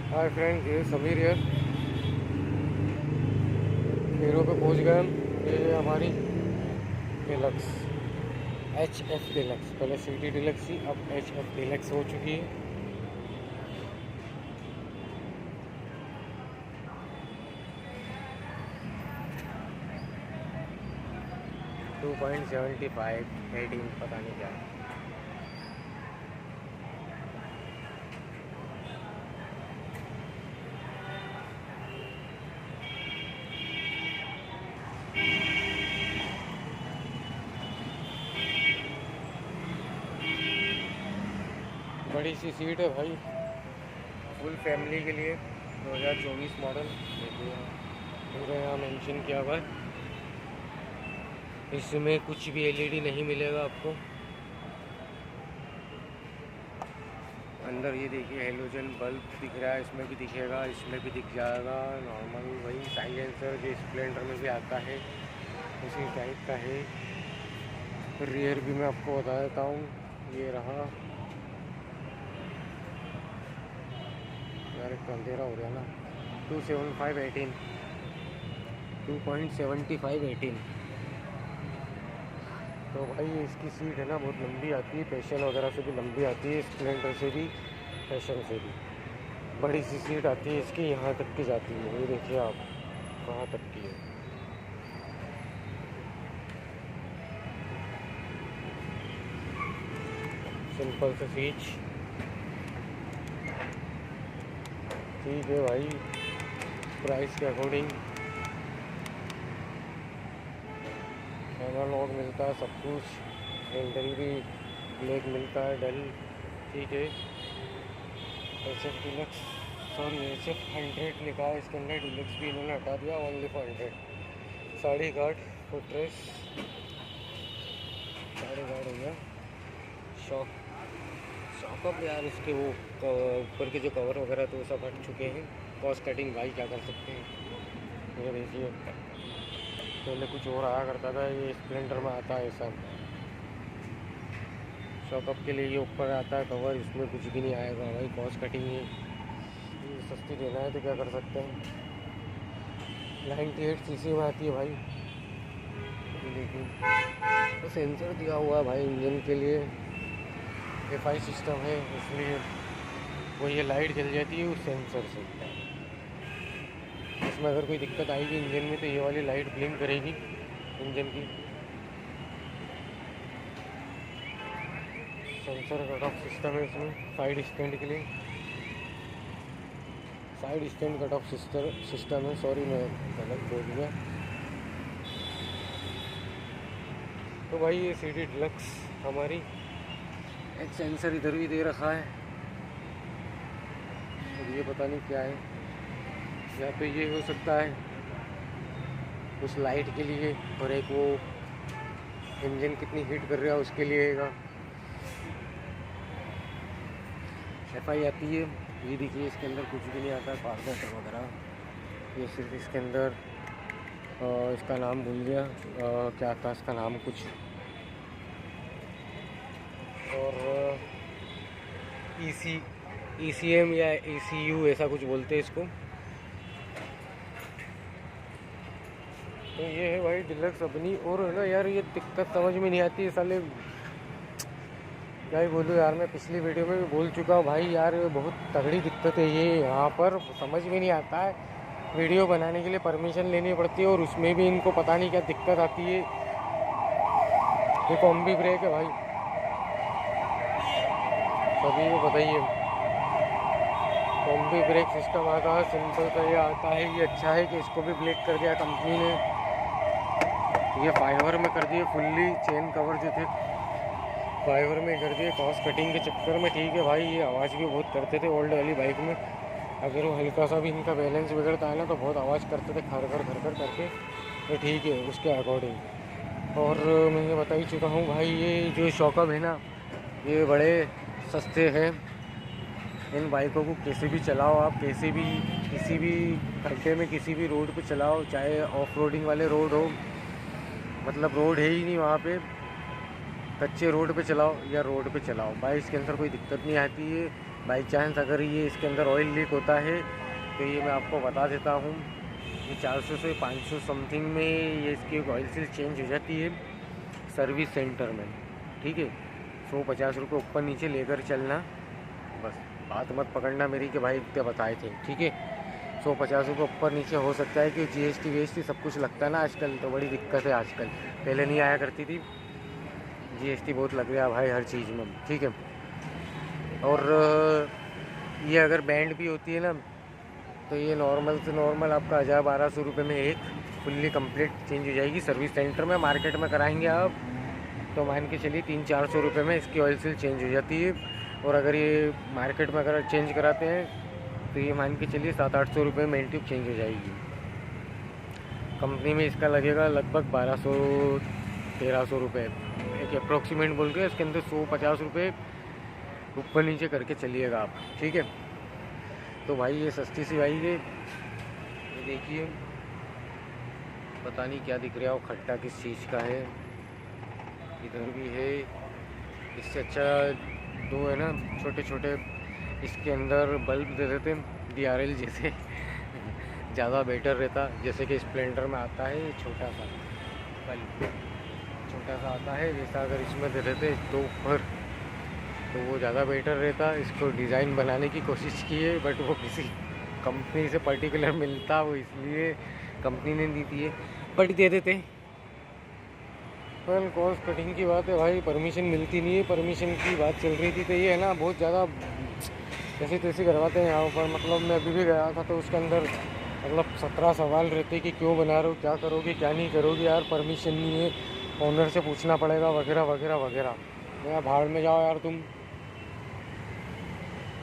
Hi friends, ये समीर है। Hero पे पहुंच गए हम। ये है हमारी डिलक्स HF डिलक्स। पहले सिटी डिलक्स थी, अब HF डिलक्स हो चुकी है। 2.75 18 पता नहीं क्या है। बड़ी सी सीट है भाई, फुल फैमिली के लिए। 2024 मॉडल। देखिए पूरे यहाँ मेंशन किया हुआ है। इसमें कुछ भी LED नहीं मिलेगा आपको। अंदर ये देखिए हेलोजन बल्ब दिख रहा है, इसमें भी दिखेगा, इसमें भी दिख जाएगा। नॉर्मल वही साइलेंसर जो स्प्लेंडर में भी आता है उसी टाइप का है। रियर भी मैं आपको बता देता हूँ, ये रहा। यार एक अंधेरा हो गया ना। 2.75 18। तो भाई इसकी सीट है ना, बहुत लंबी आती है। पैशन वगैरह से भी लंबी आती है, स्प्लेंडर से भी, पैशन से भी। बड़ी सी सीट आती है इसकी, यहाँ तक की जाती है। ये देखिए आप कहाँ तक की है। सिंपल से सीट। ठीक है भाई, प्राइस के अकॉर्डिंग एनालॉग मिलता है सब कुछ। हैंडल भी ब्लैक मिलता है, डल। ठीक है। HF डिलक्स, सॉरी HF 100 लिखा है इसके अंदर। डिलक्स भी इन्होंने हटा दिया, only for 100। Sari guard, footrests, sari guard हो गया। शॉकअप यार, उसके वो ऊपर के जो कवर वगैरह तो सब हट चुके हैं। कॉस्ट कटिंग भाई, क्या कर सकते हैं। ये देखिए पहले कुछ और आया करता था, ये स्प्लेंडर में आता है सब। शॉकअप के लिए ये ऊपर आता है कवर, इसमें कुछ भी नहीं आएगा भाई। कॉस्ट कटिंग है, ये सस्ती देना है तो क्या कर सकते हैं। 98 सीसी में आती है भाई। लेकिन तो सेंसर दिया हुआ है भाई इंजन के लिए। FI सिस्टम है, इसलिए वो ये लाइट जल जाती है उस सेंसर से। इसमें अगर कोई दिक्कत आएगी इंजन में तो ये वाली लाइट ब्लिंक करेगी इंजन की। सेंसर कट ऑफ सिस्टम है इसमें, साइड स्टैंड के लिए। Side stand cut off system है। सॉरी मैं गलत बोल दिया। तो भाई ये सिटी डिलक्स हमारी। एक सेंसर इधर भी दे रखा है, और ये पता नहीं क्या है। यहाँ पे ये हो सकता है उस लाइट के लिए, और एक वो इंजन कितनी हीट कर रहा है उसके लिए है। FI आती है। ये देखिए इसके अंदर कुछ भी नहीं आता, कार्बोरेटर वगैरह। ये सिर्फ इसके अंदर इसका नाम भूल गया, क्या था इसका नाम कुछ। और ECM या ECU ऐसा कुछ बोलते हैं इसको। तो ये है भाई डिलक्स अपनी। और है ना यार, ये दिक्कत समझ में नहीं आती है साले। क्या ही बोलूँ यार, मैं पिछली वीडियो में भी बोल चुका हूँ भाई। यार बहुत तगड़ी दिक्कत है ये, यहाँ पर समझ में नहीं आता है। वीडियो बनाने के लिए परमिशन लेनी पड़ती है, और उसमें भी इनको पता नहीं क्या दिक्कत आती है। ये कॉम्बी ब्रेक है भाई, सभी को बताइए। कॉम्बी ब्रेक सिस्टम आता है, सिंपल सा ये आता है। ये अच्छा है कि इसको भी ब्लैक कर दिया कंपनी ने। ये फाइबर में कर दिए फुल्ली। चेन कवर जो थे फाइबर में कर दिए कॉस्ट कटिंग के चक्कर में। ठीक है भाई, ये आवाज़ भी बहुत करते थे ओल्ड वाली बाइक में। अगर वो हल्का सा भी इनका बैलेंस बिगड़ता है ना तो बहुत आवाज़ करते थे, खर खर करके। तो ठीक है उसके अकॉर्डिंग। और मैं ये बता ही चुका हूँ भाई, ये जो शॉकअप है ना, ये बड़े सस्ते हैं। इन बाइकों को कैसे भी चलाओ आप, कैसे भी किसी भी खड्डे में किसी भी रोड पे चलाओ, चाहे ऑफ रोडिंग वाले रोड हो, मतलब रोड है ही नहीं वहाँ पे, कच्चे रोड पे चलाओ या रोड पे चलाओ भाई, इसके अंदर कोई दिक्कत नहीं आती है। बाई चांस अगर ये इसके अंदर ऑयल लीक होता है तो ये मैं आपको बता देता हूँ, ये 400 से 500 समथिंग में ये इसकी ऑयल सील चेंज हो जाती है सर्विस सेंटर में, ठीक है। 150 रुपये ऊपर नीचे लेकर चलना, बस बात मत पकड़ना मेरी कि भाई इतने बताए थे, ठीक है। 150 रुपये ऊपर नीचे हो सकता है कि GST VST सब कुछ लगता है ना आजकल, तो बड़ी दिक्कत है आजकल, पहले नहीं आया करती थी, GST बहुत लग गया भाई हर चीज़ में, ठीक है। और ये अगर बैंड भी होती है ना तो ये नॉर्मल से नॉर्मल आपका 1000-1200 रुपये में एक फुल्ली कंप्लीट चेंज हो जाएगी सर्विस सेंटर में। मार्केट में कराएंगे आप तो मान के चलिए 300-400 रुपये में इसकी ऑयल सील चेंज हो जाती है। और अगर ये मार्केट में अगर चेंज कराते हैं तो ये मान के चलिए 700-800 रुपये में मेन ट्यूब चेंज हो जाएगी। कंपनी में इसका लगेगा लगभग 1200-1300 रुपये, एक अप्रोक्सीमेट बोल के। इसके अंदर 150 रुपये ऊपर नीचे करके चलिएगा आप, ठीक है। तो भाई ये सस्ती सी बाइक है, ये देखिए, पता नहीं क्या दिख रहा हो, खट्टा किस चीज़ का है, इधर भी है। इससे अच्छा दो है ना छोटे छोटे इसके अंदर बल्ब दे देते DRL जैसे ज़्यादा बेटर रहता, जैसे कि स्प्लेंडर में आता है छोटा सा बल्ब, छोटा सा आता है, वैसा अगर इसमें दे देते तो ऊपर तो वो ज़्यादा बेटर रहता। इसको डिज़ाइन बनाने की कोशिश की है बट वो किसी कंपनी से पर्टिकुलर मिलता, वो इसलिए कंपनी ने दी थी, बट दे देते। पर कॉस्ट कटिंग की बात है भाई, परमिशन मिलती नहीं है, परमिशन की बात चल रही थी तो ये है ना बहुत ज़्यादा जैसे तैसे करवाते हैं यहाँ पर। मतलब मैं अभी भी गया था तो उसके अंदर मतलब 17 सवाल रहते कि क्यों बना रहे हो, क्या करोगे क्या नहीं करोगे, यार परमिशन नहीं है, ऑनर से पूछना पड़ेगा वगैरह वगैरह वगैरह। मैं भाड़ में जाओ यार, तुम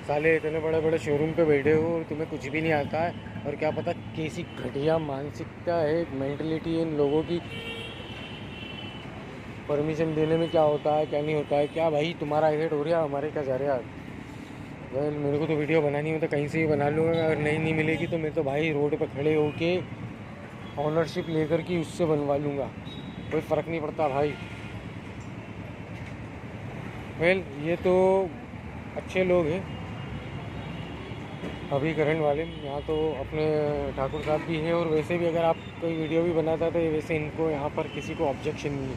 साले इतने बड़े बड़े शोरूम पे बैठे हो और तुम्हें कुछ भी नहीं आता है, और क्या पता कैसी घटिया मानसिकता है, मेंटलिटी है इन लोगों की। परमिशन देने में क्या होता है क्या नहीं होता है, क्या भाई तुम्हारा हेड हो रहा है, हमारे क्या जा रहा है। वेल मेरे को तो वीडियो बनानी हो तो कहीं से भी बना लूँगा, अगर नहीं मिलेगी तो मैं तो भाई रोड पे खड़े होके ऑनरशिप लेकर के उससे बनवा लूँगा, कोई फ़र्क नहीं पड़ता भाई। वेल ये तो अच्छे लोग हैं अभी करंट वाले, यहाँ तो अपने ठाकुर साहब भी हैं, और वैसे भी अगर आप कोई वीडियो भी बनाता तो वैसे इनको यहाँ पर किसी को ऑब्जेक्शन नहीं है,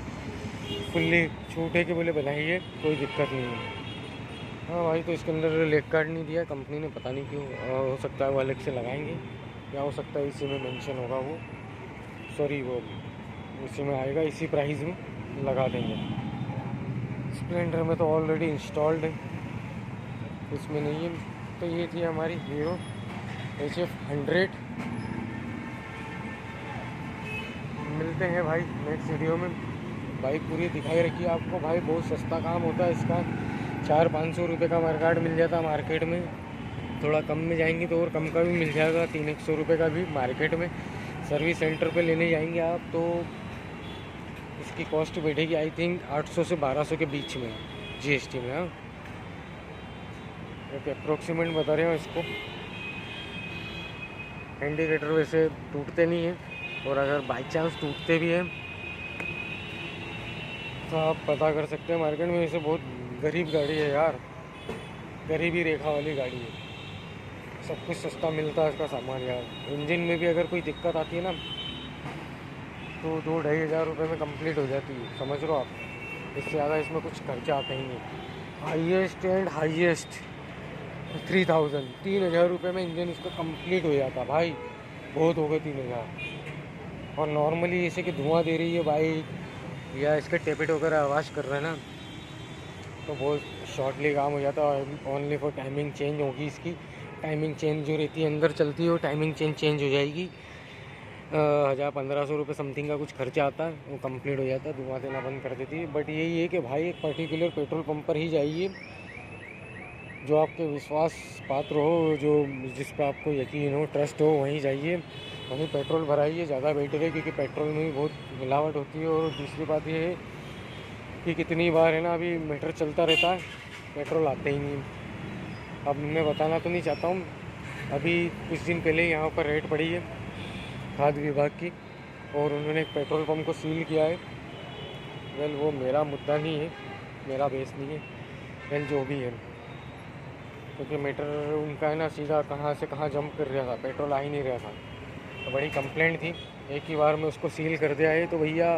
फुल्ली छूट है कि बोले बनाइए, कोई दिक्कत नहीं है। हाँ भाई, तो इसके अंदर लेग कार्ड नहीं दिया कंपनी ने, पता नहीं क्यों, हो सकता है वो अलग से लगाएंगे, या हो सकता है इसी में मेंशन होगा, वो सॉरी वो इसी में आएगा, इसी प्राइस में लगा देंगे। स्प्लेंडर में तो ऑलरेडी इंस्टॉल्ड है, इसमें नहीं है। तो ये थी हमारी हीरो HF 100। मिलते हैं भाई नेक्स्ट वीडियो में, बाइक पूरी दिखाई रखी है आपको भाई, बहुत सस्ता काम होता है इसका, 400-500 रुपये का मार्केट मिल जाता मार्केट में, थोड़ा कम में जाएंगे तो और कम का भी मिल जाएगा, 300-100 रुपये का भी मार्केट में। सर्विस सेंटर पे लेने जाएंगे आप तो इसकी कॉस्ट बैठेगी आई थिंक 800 से 1200 के बीच में GST में। हाँ, एक अप्रोक्सीमेट बता रहे हो इसको। इंडिकेटर वैसे टूटते नहीं हैं, और अगर बाई चांस टूटते भी हैं तो आप पता कर सकते हैं मार्केट में। वैसे बहुत गरीब गाड़ी है यार, गरीबी रेखा वाली गाड़ी है, सब कुछ सस्ता मिलता है इसका सामान यार। इंजन में भी अगर कोई दिक्कत आती है ना तो 2-2.5 हज़ार रुपये में कंप्लीट हो जाती है, समझ लो आप, इससे ज़्यादा इसमें कुछ खर्चा आता ही नहीं। हाईएस्ट एंड हाईएस्ट 3,000 रुपये में इंजन इसका कंप्लीट हो जाता भाई, बहुत हो गए 3,000। और नॉर्मली जैसे कि धुआं दे रही है बाइक या इसके टेपेट वगैरह आवाज़ कर रहा है ना, तो बहुत शॉर्टली काम हो जाता है। ओनली फॉर टाइमिंग चेंज होगी इसकी, टाइमिंग चेंज जो रहती है अंदर चलती है वो टाइमिंग चेंज हो जाएगी। 1,000-1,500 रुपये समथिंग का कुछ खर्चा आता है, वो कंप्लीट हो जाता है, धुआं देना बंद कर देती है। बट यही है कि भाई एक पर्टिकुलर पेट्रोल पंप पर ही जाइए जो आपके विश्वास पात्र हो, जो जिस पर आपको यकीन हो, ट्रस्ट हो, वहीं जाइए, वहीं पेट्रोल भराइए, ज़्यादा बेटर है, क्योंकि पेट्रोल में भी बहुत मिलावट होती है। और दूसरी बात ये है कि कितनी बार है ना, अभी मीटर चलता रहता है, पेट्रोल आते ही नहीं। अब मैं बताना तो नहीं चाहता हूँ, अभी कुछ दिन पहले यहाँ पर रेड पड़ी है खाद्य विभाग की, और उन्होंने एक पेट्रोल पंप को सील किया है। वेल वो मेरा मुद्दा नहीं है, मेरा बेस नहीं है, वेल जो भी है। क्योंकि मीटर उनका है ना सीधा कहाँ से कहाँ जंप कर रहा था, पेट्रोल आ ही नहीं रहा था। तो बड़ी कंप्लेंट थी, एक ही बार में उसको सील कर दिया है। तो भैया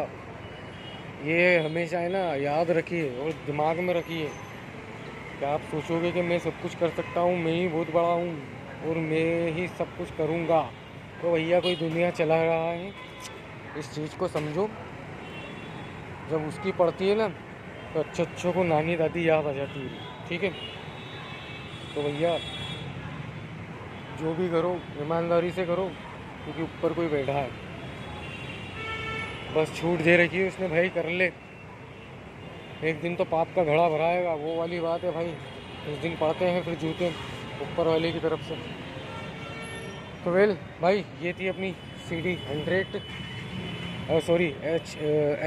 ये हमेशा है ना याद रखिए और दिमाग में रखिए कि आप सोचोगे कि मैं सब कुछ कर सकता हूँ, मैं ही बहुत बड़ा हूँ और मैं ही सब कुछ करूँगा, तो भैया कोई दुनिया चला रहा है। इस चीज़ को समझो, जब उसकी पड़ती है ना तो अच्छों को नानी दादी याद आ जाती है। ठीक है, तो भैया जो भी करो ईमानदारी से करो, क्योंकि ऊपर कोई बैठा है। बस छूट दे रखी है उसने भाई, कर ले, एक दिन तो पाप का घड़ा भराएगा, वो वाली बात है भाई। उस दिन पड़ते हैं फिर जूते ऊपर वाले की तरफ से। तो वेल भाई, ये थी अपनी CD 100, सॉरी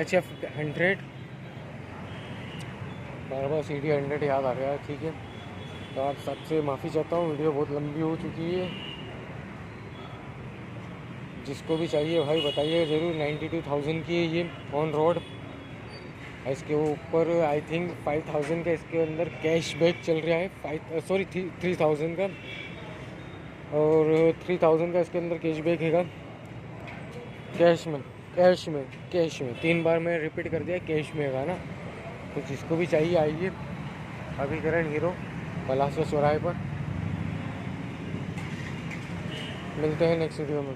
HF 100, बार बार CD 100 याद आ गया है। ठीक है, तो आप सबसे माफ़ी चाहता हूँ, वीडियो बहुत लंबी हो चुकी है। जिसको भी चाहिए भाई बताइए ज़रूर। 92,000 की है ये ऑन रोड। इसके ऊपर आई थिंक 5,000 का इसके अंदर कैशबैक चल रहा है, 3,000 का, और 3,000 का इसके अंदर कैशबैक है। कैश में 3 बार मैं रिपीट कर दिया, कैश में है ना। तो जिसको भी चाहिए आइए, अभी करण हीरो पलासा चौराहे पर। मिलते हैं नेक्स्ट वीडियो में।